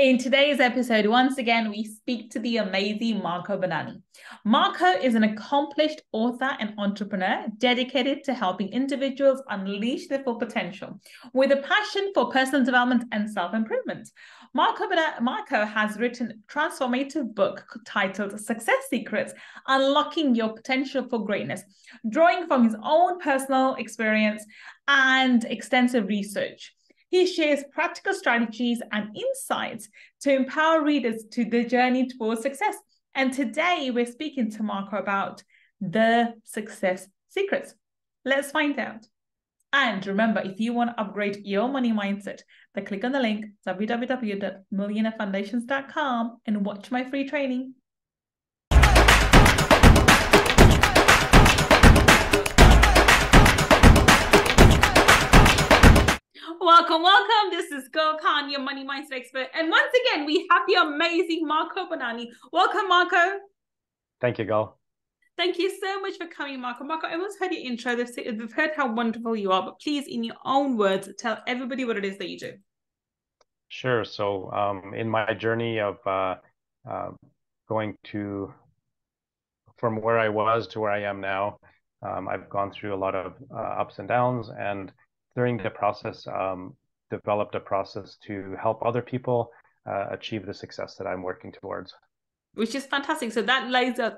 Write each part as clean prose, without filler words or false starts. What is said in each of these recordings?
In today's episode, once again, we speak to the amazing Marco Bonanni. Marco is an accomplished author and entrepreneur dedicated to helping individuals unleash their full potential with a passion for personal development and self-improvement. Marco has written a transformative book titled Success Secrets, Unlocking Your Potential for Greatness, drawing from his own personal experience and extensive research. He shares practical strategies and insights to empower readers to the journey towards success. And today we're speaking to Marco about the success secrets. Let's find out. And remember, if you want to upgrade your money mindset, then click on the link www.millionairefoundations.com and watch my free training. Welcome. This is Gull, your money mindset expert. And once again, we have the amazing Marco Bonanni. Welcome, Marco. Thank you, Gull. Thank you so much for coming, Marco. Marco, everyone's heard your intro. They've heard how wonderful you are, but please, in your own words, tell everybody what it is that you do. Sure. So in my journey of going from where I was to where I am now, I've gone through a lot of ups and downs, and during the process, developed a process to help other people achieve the success that I'm working towards. Which is fantastic. So that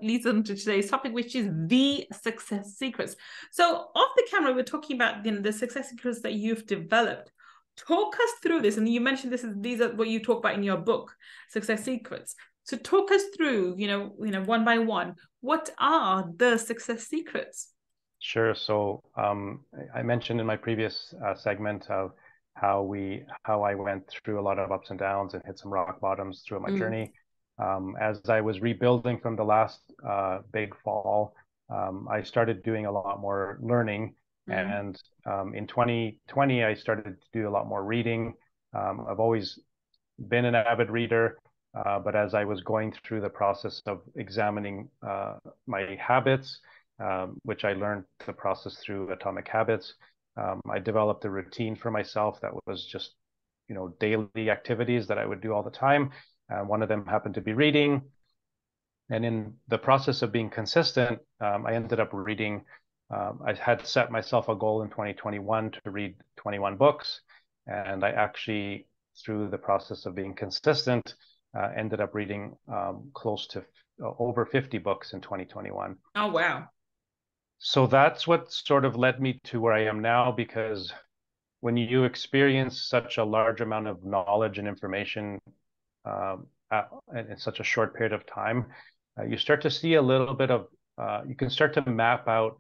leads on to today's topic, which is the success secrets. So off the camera, we're talking about the success secrets that you've developed. Talk us through this. And you mentioned these are what you talk about in your book, Success Secrets. So talk us through, one by one, what are the success secrets? Sure. So I mentioned in my previous segment of how I went through a lot of ups and downs and hit some rock bottoms through my journey. As I was rebuilding from the last big fall, I started doing a lot more learning. And in 2020, I started to do a lot more reading. I've always been an avid reader, but as I was going through the process of examining my habits, which I learned the process through Atomic Habits, I developed a routine for myself that was just, daily activities that I would do all the time. One of them happened to be reading. And in the process of being consistent, I ended up reading. I had set myself a goal in 2021 to read 21 books. And I actually, through the process of being consistent, ended up reading close to over 50 books in 2021. Oh, wow. So that's what sort of led me to where I am now, because when you experience such a large amount of knowledge and information in such a short period of time, you start to see a little bit of, you can start to map out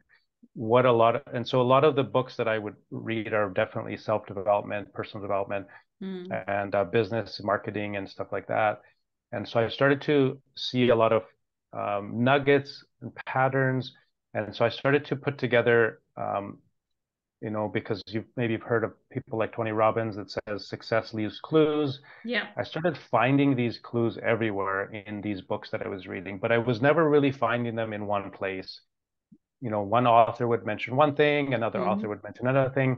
and so a lot of the books that I would read are definitely self-development, personal development, and business, marketing, and stuff like that. And so I started to see a lot of nuggets and patterns. And so I started to put together, because you've maybe heard of people like Tony Robbins that says success leaves clues. Yeah. I started finding these clues everywhere in these books that I was reading, but I was never really finding them in one place. One author would mention one thing, another author would mention another thing.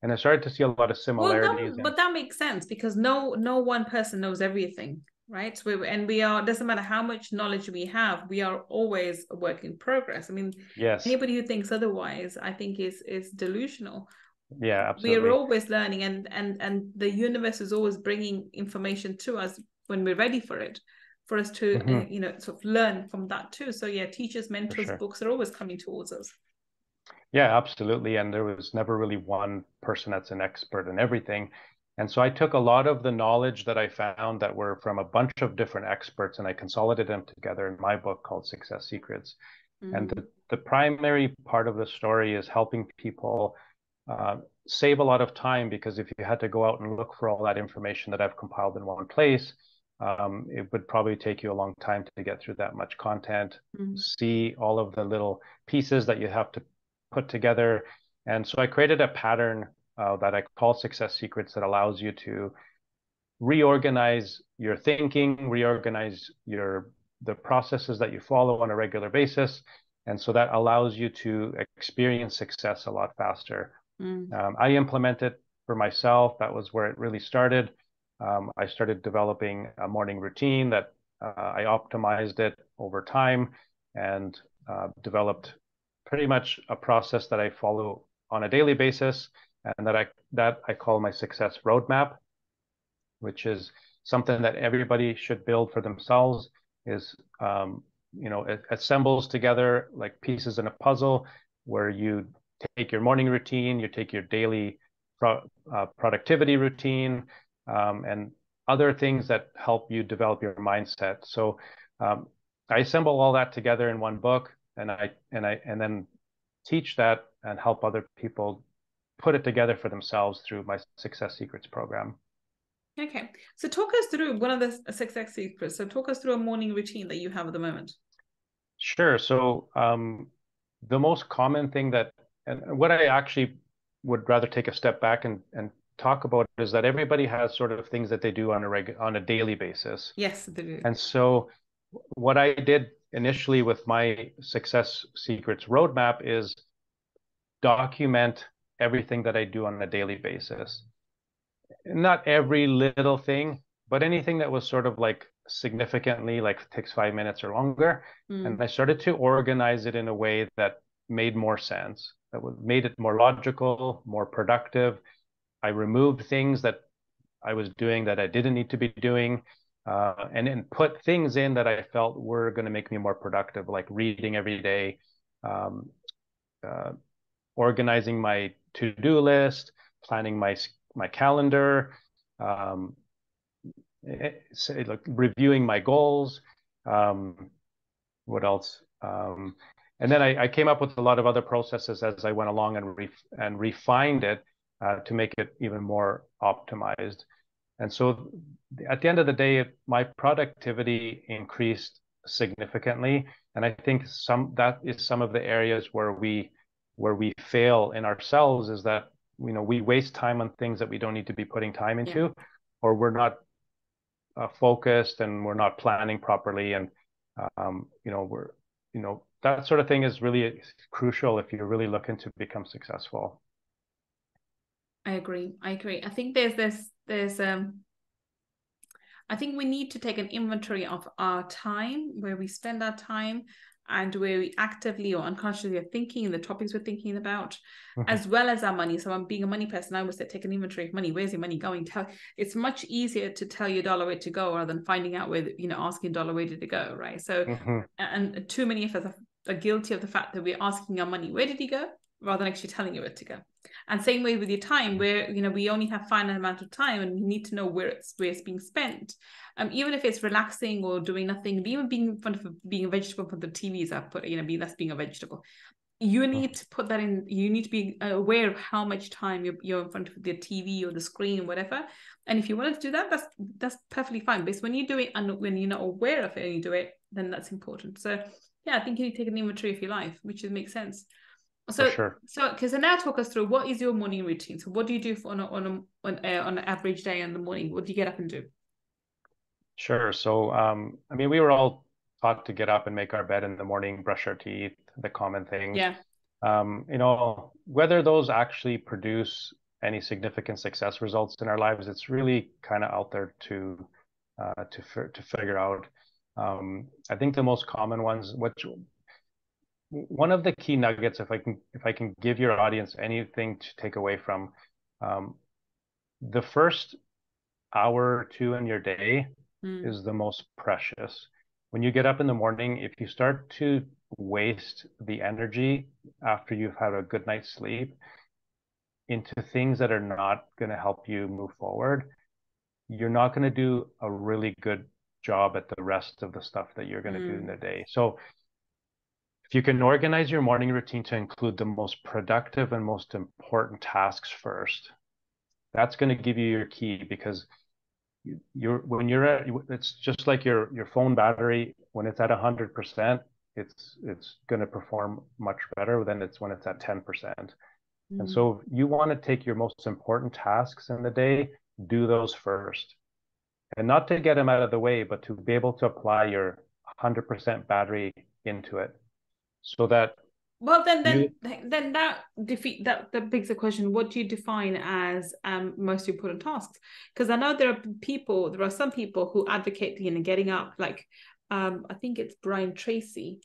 And I started to see a lot of similarities. But that makes sense, because no one person knows everything, right? Doesn't matter how much knowledge we have, we are always a work in progress. I mean, yes, anybody who thinks otherwise, I think is delusional. Yeah, absolutely. We are always learning, and the universe is always bringing information to us when we're ready for it, for us to sort of learn from that too. So yeah, teachers, mentors, books are always coming towards us. Yeah, absolutely. And there was never really one person that's an expert in everything. And so I took a lot of the knowledge that I found that were from a bunch of different experts, and I consolidated them together in my book called Success Secrets. And the primary part of the story is helping people save a lot of time, because if you had to go out and look for all that information that I've compiled in one place, it would probably take you a long time to get through that much content, see all of the little pieces that you have to put together. And so I created a pattern that I call Success Secrets that allows you to reorganize your thinking, reorganize the processes that you follow on a regular basis. And so that allows you to experience success a lot faster. I implement it for myself. That was where it really started. I started developing a morning routine that I optimized it over time and developed pretty much a process that I follow on a daily basis and that I call my success roadmap, which is something that everybody should build for themselves. Is it assembles together like pieces in a puzzle where you take your morning routine, you take your daily productivity routine, and other things that help you develop your mindset. So I assemble all that together in one book, and then teach that and help other people put it together for themselves through my Success Secrets program. Okay, so talk us through one of the success secrets. So talk us through a morning routine that you have at the moment. Sure. So the most common thing and what I actually would rather take a step back and talk about is that everybody has sort of things that they do on a daily basis. Yes, they do. And so what I did initially with my Success Secrets roadmap is document everything that I do on a daily basis. Not every little thing, but anything that was sort of like significantly like takes 5 minutes or longer. And I started to organize it in a way that made more sense, made it more logical, more productive. I removed things that I was doing that I didn't need to be doing, and then put things in that I felt were going to make me more productive, like reading every day, um, organizing my to-do list, planning my calendar, like reviewing my goals. What else? And then I came up with a lot of other processes as I went along and refined it to make it even more optimized. And so at the end of the day, my productivity increased significantly. And I think that is some of the areas where we fail in ourselves, is that we waste time on things that we don't need to be putting time into, or we're not focused and we're not planning properly. And that sort of thing is really crucial if you're really looking to become successful. I agree. I think I think we need to take an inventory of our time, where we spend our time and where we actively or unconsciously are thinking, the topics we're thinking about, as well as our money. So I'm being a money person, I would say take an inventory of money. Where's your money going? It's much easier to tell your dollar where to go rather than finding out where, asking dollar where did it go, right? So, and too many of us are guilty of the fact that we're asking our money, where did he go? Rather than actually telling you where to go. And same way with your time, where we only have finite amount of time, and we need to know where it's being spent. Even if it's relaxing or doing nothing, even being in front of being a vegetable for the TVs, I put that's being a vegetable. You need to put that in. You need to be aware of how much time you're in front of the TV or the screen or whatever. And if you wanted to do that, that's perfectly fine. But when you do it and when you're not aware of it and you do it, then that's important. So yeah, I think you need to take an inventory of your life, which makes sense. So, sure. Okay, so now talk us through, what is your morning routine? So what do you do on an average day in the morning? What do you get up and do? Sure. So, we were all taught to get up and make our bed in the morning, brush our teeth, the common things. Yeah. Whether those actually produce any significant success results in our lives, it's really kind of out there to figure out. I think the most common ones, one of the key nuggets, if I can give your audience anything to take away from, the first hour or two in your day is the most precious. When you get up in the morning, if you start to waste the energy after you've had a good night's sleep into things that are not going to help you move forward, you're not going to do a really good job at the rest of the stuff that you're going to do in the day. So if you can organize your morning routine to include the most productive and most important tasks first, that's going to give you your key, because it's just like your phone battery. When it's at 100%, it's going to perform much better than when it's at 10%. And so you want to take your most important tasks in the day, do those first, and not to get them out of the way, but to be able to apply your 100% battery into it, so that Well, then that begs the question: what do you define as most important tasks? Because I know there are some people who advocate, getting up. Like, I think it's Brian Tracy,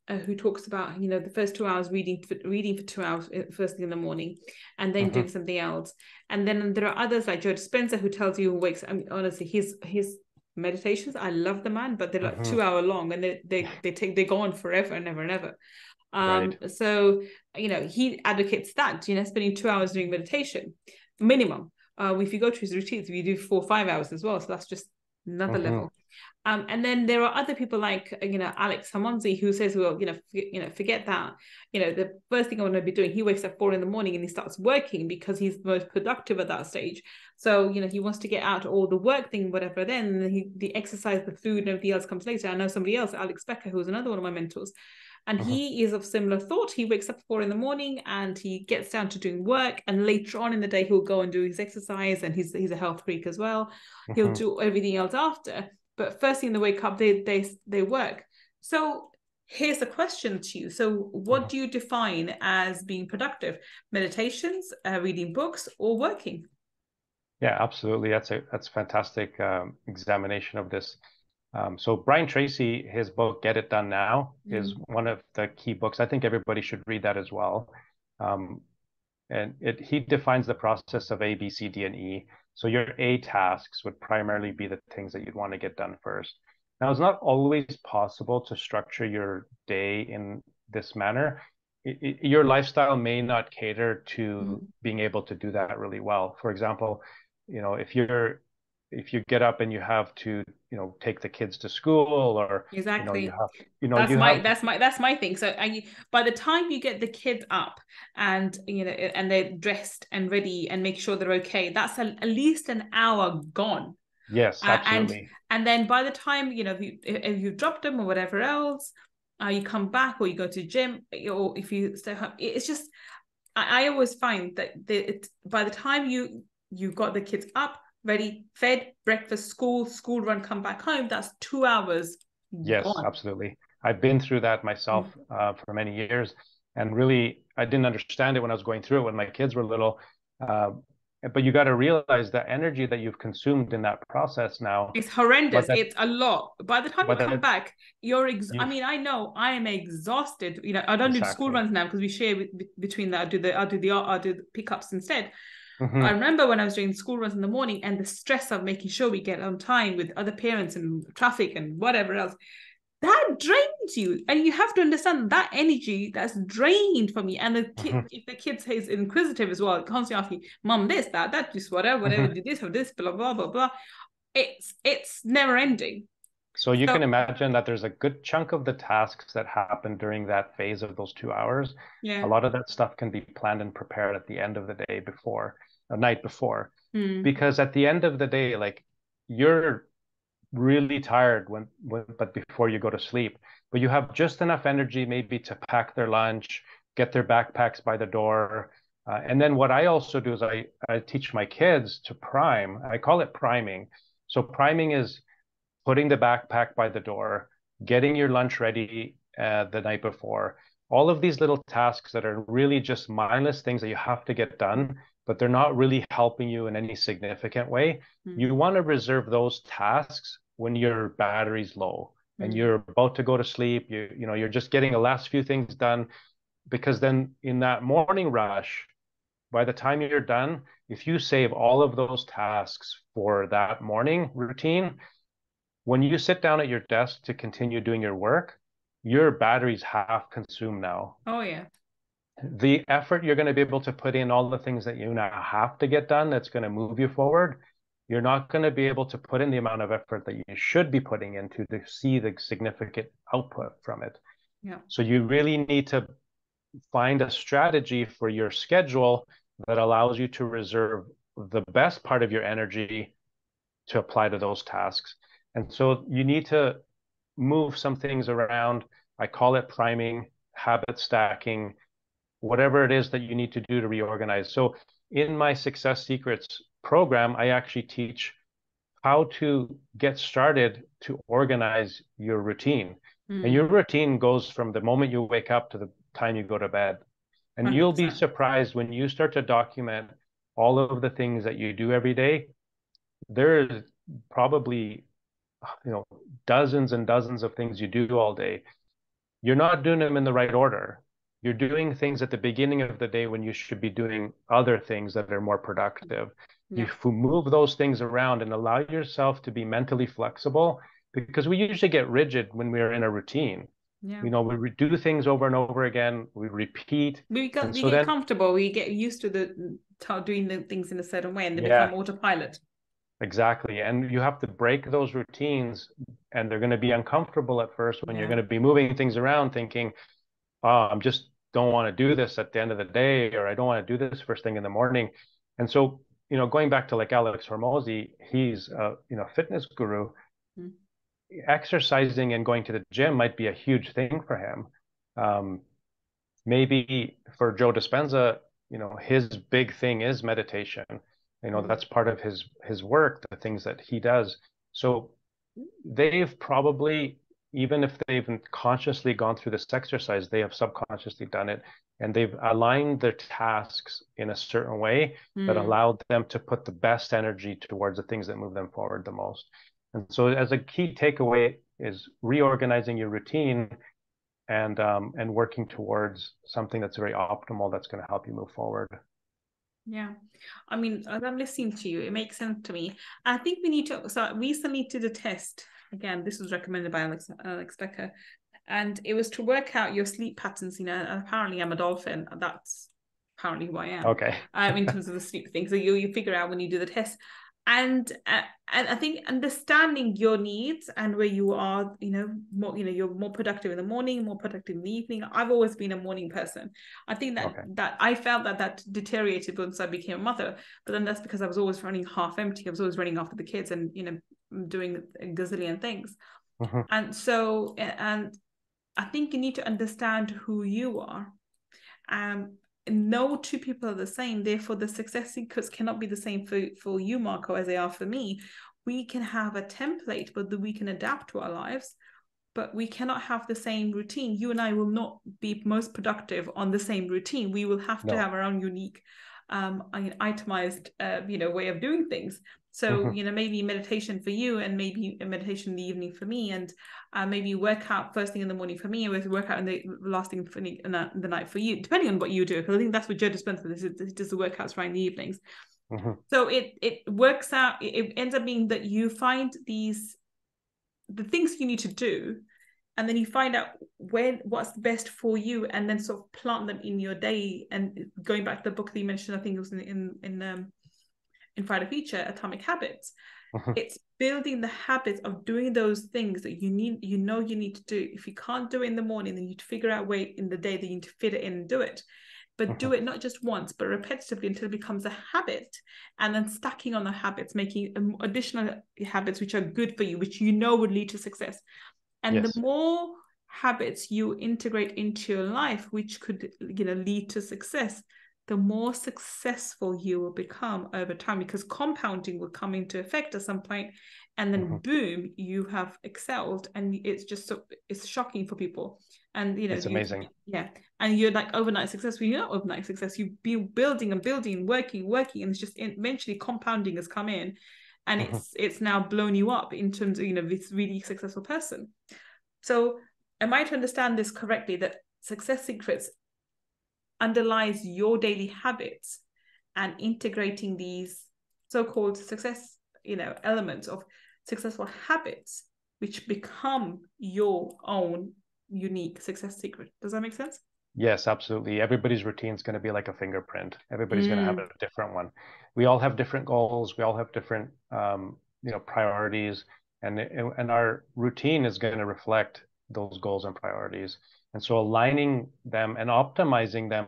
who talks about, the first 2 hours reading for 2 hours first thing in the morning, and then doing something else. And then there are others like Joe Dispenza, who tells you wakes. I mean, honestly, his meditations, I love the man, but they're like 2 hour long, and they go on forever and ever and ever. Right. So, he advocates that, spending 2 hours doing meditation minimum. If you go to his retreats, we do 4 or 5 hours as well. So that's just another level. And then there are other people like, Alex Hamonzi, who says, well, forget that. The first thing I want to be doing, he wakes up 4 a.m. and he starts working because he's the most productive at that stage. So, he wants to get out all the work thing, whatever, then the exercise, the food, and everything else comes later. I know somebody else, Alex Becker, who's another one of my mentors. And he is of similar thought. He wakes up at 4 a.m. and he gets down to doing work. And later on in the day, he'll go and do his exercise. And he's a health freak as well. He'll do everything else after. But first thing they wake up, they work. So here's a question to you. So what do you define as being productive? Meditations, reading books, or working? Yeah, absolutely. That's fantastic examination of this. So Brian Tracy, his book "Get It Done Now" is one of the key books. I think everybody should read that as well. And he defines the process of A, B, C, D, and E. So your A tasks would primarily be the things that you'd want to get done first. Now, it's not always possible to structure your day in this manner. Your lifestyle may not cater to being able to do that really well. For example, if you get up and you have to, take the kids to school, or exactly, that's my thing. So by the time you get the kids up and and they're dressed and ready and make sure they're okay, that's at least an hour gone. Yes, absolutely. And then by the time if you've dropped them or whatever else, you come back or you go to gym, or if you stay home, it's just I always find that by the time you got the kids up, ready, fed, breakfast, school run, come back home, that's 2 hours Yes, gone. absolutely. I've been through that myself for many years, and really, I didn't understand it when I was going through it when my kids were little. But you got to realize the energy that you've consumed in that process now. It's horrendous. It's a lot. By the time you come back, I know I am exhausted. I don't do school runs now because we share between that. I'll do the pickups instead. I remember when I was doing school runs in the morning, and the stress of making sure we get on time with other parents and traffic and whatever else, that drains you. And you have to understand that energy that's drained from you. And if the kid is inquisitive as well, constantly asking, Mom, this, that, just whatever, do this, blah, blah, blah, blah. It's never ending. So you can imagine that there's a good chunk of the tasks that happen during that phase of those 2 hours. Yeah. A lot of that stuff can be planned and prepared at the end of the day before, the night before. Because at the end of the day, like, you're really tired but before you go to sleep, but you have just enough energy maybe to pack their lunch, get their backpacks by the door. And then what I also do is I teach my kids to prime. I call it priming. So priming is putting the backpack by the door, getting your lunch ready the night before. All of these little tasks that are really just mindless things that you have to get done, but they're not really helping you in any significant way. You want to reserve those tasks when your battery's low and you're about to go to sleep. You're just getting the last few things done, because then in that morning rush, by the time you're done, if you save all of those tasks for that morning routine, when you sit down at your desk to continue doing your work, your battery's half consumed now. Oh, yeah. The effort you're going to be able to put in, all the things that you now have to get done that's going to move you forward, you're not going to be able to put in the amount of effort that you should be putting into to see the significant output from it. Yeah. So you really need to find a strategy for your schedule that allows you to reserve the best part of your energy to apply to those tasks. And so you need to move some things around. I call it priming, habit stacking, whatever it is that you need to do to reorganize. So in my Success Secrets program, I actually teach how to get started to organize your routine. And your routine goes from the moment you wake up to time you go to bed. And you'll be 100%. surprised when you start to document all of the things that you do every day. There's probably, dozens and dozens of things you do all day. You're not doing them in the right order. You're doing things at the beginning of the day when you should be doing other things that are more productive. Yeah. You move those things around and allow yourself to be mentally flexible, because we usually get rigid when we're in a routine. Yeah. We do things over and over again. We repeat. We And so get then, comfortable. We get used to doing the things in a certain way, and they yeah, become autopilot. exactly. And you have to break those routines, and they're going to be uncomfortable at first when you're Yeah. going to be moving things around thinking, oh, I'm just don't want to do this at the end of the day, or I don't want to do this first thing in the morning. And so, going back to like Alex Hormozy, he's a, fitness guru. Mm. Exercising and going to the gym might be a huge thing for him. Maybe for Joe Dispenza, his big thing is meditation. That's part of his work, the things that he does. So they've probably, even if they've consciously gone through this exercise, they have subconsciously done it, and they've aligned their tasks in a certain way that allowed them to put the best energy towards the things that move them forward the most. And so as a key takeaway is reorganizing your routine and working towards something that's very optimal, that's going to help you move forward. Yeah. I mean, as I'm listening to you, it makes sense to me. I think we need to, so I recently did a test. Again, this was recommended by Alex Becker. And it was to work out your sleep patterns, and apparently I'm a dolphin. That's apparently who I am. Okay. In terms of the sleep thing. So you figure out when you do the test. And I think understanding your needs and where you are, more, you're more productive in the morning, more productive in the evening. I've always been a morning person. I think that I felt that deteriorated once I became a mother, but then that's because I was always running half empty. I was always running after the kids and doing a gazillion things. Mm-hmm. And I think you need to understand who you are. No two people are the same. Therefore, the success secrets cannot be the same for you, Marco, as they are for me. We can have a template, but we can adapt to our lives, but we cannot have the same routine. You and I will not be most productive on the same routine. We will have to have our own unique, itemized, way of doing things. So, maybe meditation for you, and maybe a meditation in the evening for me, and maybe workout first thing in the morning for me, and with workout in the last thing for in the night for you, depending on what you do. Because I think that's what Joe Dispenza does the workouts right in the evenings. So it works out. It ends up being that you find the things you need to do, and then you find out what's best for you, and then sort of plant them in your day. And going back to the book that you mentioned, I think it was in Friday Future, Atomic Habits. It's building the habits of doing those things that you need to do. If you can't do it in the morning, then you need to figure out a way in the day that you need to fit it in and do it. But do it not just once, but repetitively until it becomes a habit, and then stacking on the habits, making additional habits which are good for you, which would lead to success. And the more habits you integrate into your life, which could lead to success, the more successful you will become over time, because compounding will come into effect at some point, and then boom, you have excelled. And it's just it's shocking for people. And it's amazing. And you're like overnight success. Well, you're not overnight success. You've been building and building, working, and it's just eventually compounding has come in, and it's now blown you up in terms of this really successful person. So am I to understand this correctly, that Success Secrets underlies your daily habits, and integrating these so-called success, elements of successful habits, which become your own unique success secret? Does that make sense? Yes, absolutely. Everybody's routine is going to be like a fingerprint. Everybody's going to have a different one. We all have different goals. We all have different, priorities, and our routine is going to reflect those goals and priorities. And so aligning them and optimizing them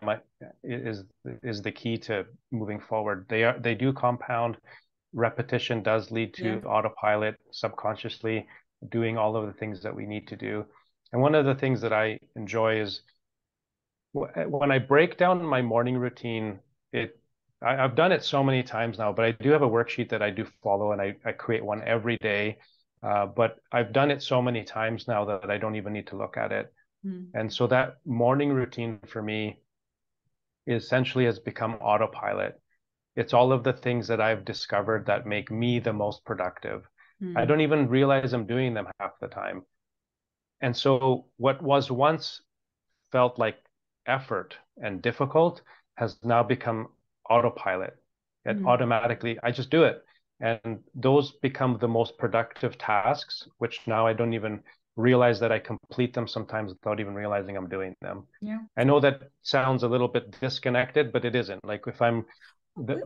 is the key to moving forward. They do compound. Repetition does lead to autopilot, subconsciously doing all of the things that we need to do. And one of the things that I enjoy is when I break down my morning routine, I've done it so many times now, but I do have a worksheet that I do follow, and I create one every day. But I've done it so many times now that I don't even need to look at it. And so that morning routine for me essentially has become autopilot. It's all of the things that I've discovered that make me the most productive. I don't even realize I'm doing them half the time. And so what was once felt like effort and difficult has now become autopilot. It automatically, I just do it. And those become the most productive tasks, which now I don't even realize that I complete them sometimes without even realizing I'm doing them. Yeah. I know that sounds a little bit disconnected, but it isn't. Like if I'm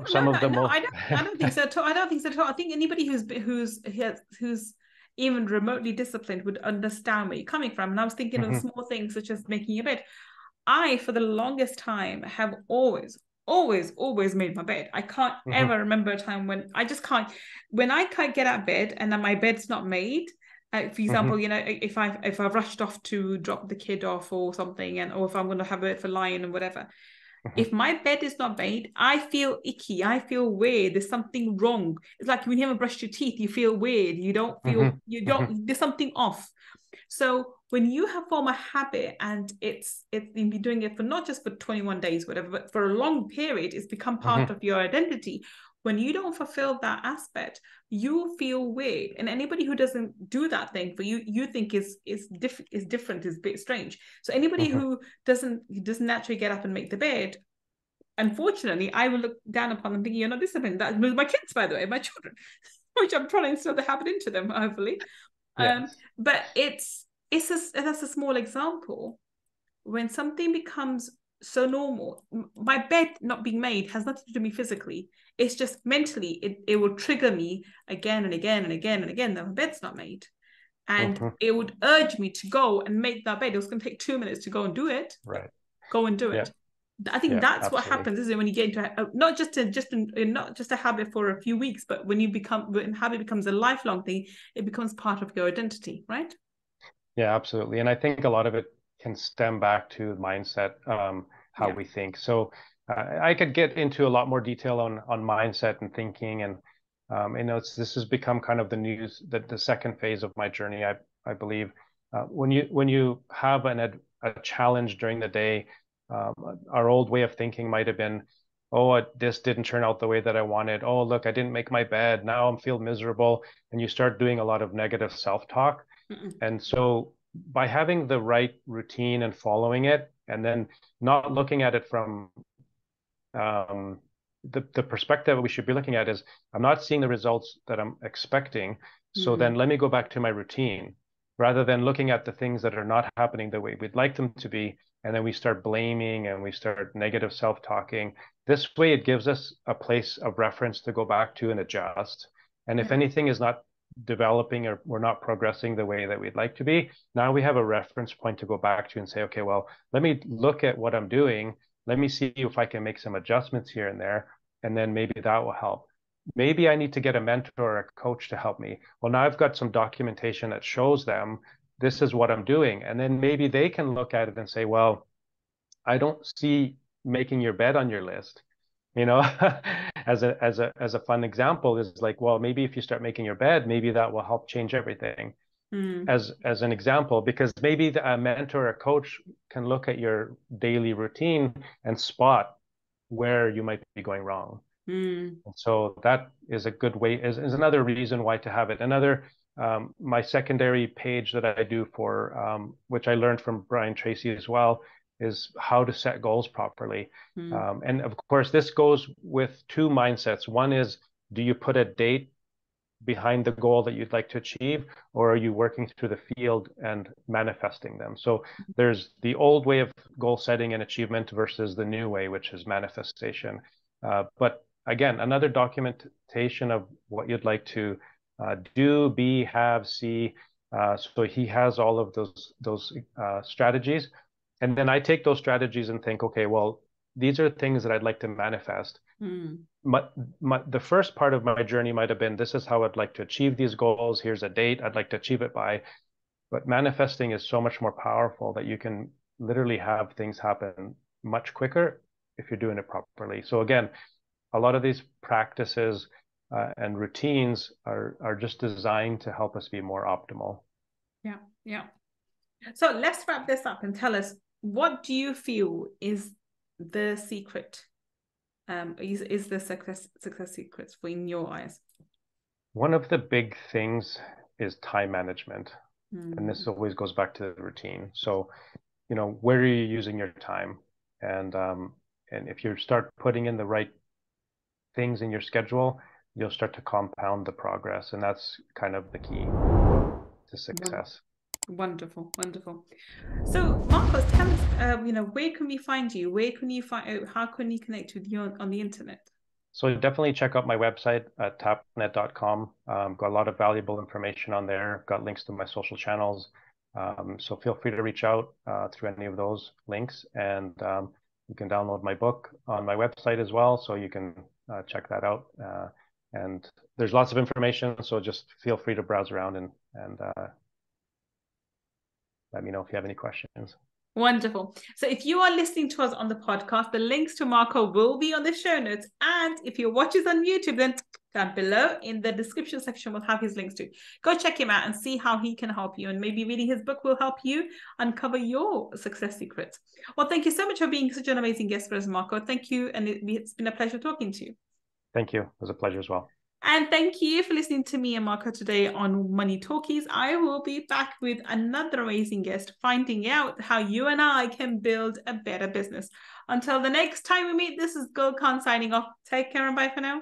some of the most I don't think so at all. I don't think so at all. I think anybody who's even remotely disciplined would understand where you're coming from. And I was thinking of small things such as making your bed. I, for the longest time, have always made my bed. I can't ever remember a time when I just can't. When I can't get out of bed and then my bed's not made. For example, you know, if I've rushed off to drop the kid off or something, or if I'm going to have it for lying and whatever. If my bed is not made, I feel icky. I feel weird. There's something wrong. It's like when you haven't brushed your teeth, you feel weird. You don't feel, there's something off. So when you have formed a habit and you've been doing it for not just for 21 days, whatever, but for a long period, it's become part of your identity. When you don't fulfill that aspect, you feel weird. And anybody who doesn't do that thing for you, you think is different, is a bit strange. So anybody who doesn't naturally get up and make the bed, unfortunately, I will look down upon them thinking, you're not disciplined. That's my kids, by the way, my children, which I'm trying to instill the habit into them, hopefully. Yes. But that's a small example. When something becomes so normal, my bed not being made has nothing to do with me physically. It's just mentally, it will trigger me again and again and again and again that my bed's not made. And it would urge me to go and make that bed. It was going to take 2 minutes to go and do it. Right. Go and do it. I think that's absolutely. what happens, isn't it? When you get into not just a habit for a few weeks, but when habit becomes a lifelong thing, it becomes part of your identity, right? Yeah, absolutely. And I think a lot of it can stem back to mindset, how we think. So I could get into a lot more detail on mindset and thinking, and this has become kind of the second phase of my journey. I believe when you have a challenge during the day, our old way of thinking might have been, oh, this didn't turn out the way that I wanted. Oh, look, I didn't make my bed. Now I feel miserable, and you start doing a lot of negative self-talk. And so by having the right routine and following it, and then not looking at it from the perspective we should be looking at is, I'm not seeing the results that I'm expecting. So then let me go back to my routine rather than looking at the things that are not happening the way we'd like them to be. And then we start blaming and we start negative self-talking. This way, it gives us a place of reference to go back to and adjust. And if anything is not developing or we're not progressing the way that we'd like to be, now we have a reference point to go back to and say, okay, well, let me look at what I'm doing. Let me see if I can make some adjustments here and there, and then maybe that will help. Maybe I need to get a mentor or a coach to help me. Well, now I've got some documentation that shows them this is what I'm doing. And then maybe they can look at it and say, well, I don't see making your bed on your list. As a fun example is like, well, maybe if you start making your bed, maybe that will help change everything. As an example, because maybe a mentor or a coach can look at your daily routine and spot where you might be going wrong. And so that is a good way, is another reason why to have it. Another, my secondary page that I do for, which I learned from Brian Tracy as well, is how to set goals properly. And of course, this goes with two mindsets. One is, do you put a date behind the goal that you'd like to achieve, or are you working through the field and manifesting them? So there's the old way of goal setting and achievement versus the new way, which is manifestation. But again, another documentation of what you'd like to do, be, have, see. So he has all of those strategies. And then I take those strategies and think, okay, well, these are things that I'd like to manifest. The first part of my journey might have been, this is how I'd like to achieve these goals. Here's a date I'd like to achieve it by. But manifesting is so much more powerful that you can literally have things happen much quicker if you're doing it properly. So again, a lot of these practices and routines are just designed to help us be more optimal. Yeah. So let's wrap this up and tell us, what do you feel is the secret? Is the success secrets for in your eyes? One of the big things is time management. And this always goes back to the routine. So, where are you using your time? And if you start putting in the right things in your schedule, you'll start to compound the progress. And that's kind of the key to success. Wonderful, wonderful. So, Marcos, tell us, where can we find you? Where can you find? How can we connect with you on the internet? So definitely check out my website at tapnet.com. Got a lot of valuable information on there. Got links to my social channels. So feel free to reach out through any of those links, and you can download my book on my website as well. So you can check that out. And there's lots of information. So just feel free to browse around and let me know if you have any questions. Wonderful. So if you are listening to us on the podcast, the links to Marco will be on the show notes. And if you're watching on YouTube, then down below in the description section, we'll have his links too. Go check him out and see how he can help you. And maybe reading his book will help you uncover your success secrets. Well, thank you so much for being such an amazing guest for us, Marco. Thank you. And it's been a pleasure talking to you. Thank you. It was a pleasure as well. And thank you for listening to me and Marco today on Money Talkies. I will be back with another amazing guest, finding out how you and I can build a better business. Until the next time we meet, this is Gull signing off. Take care and bye for now.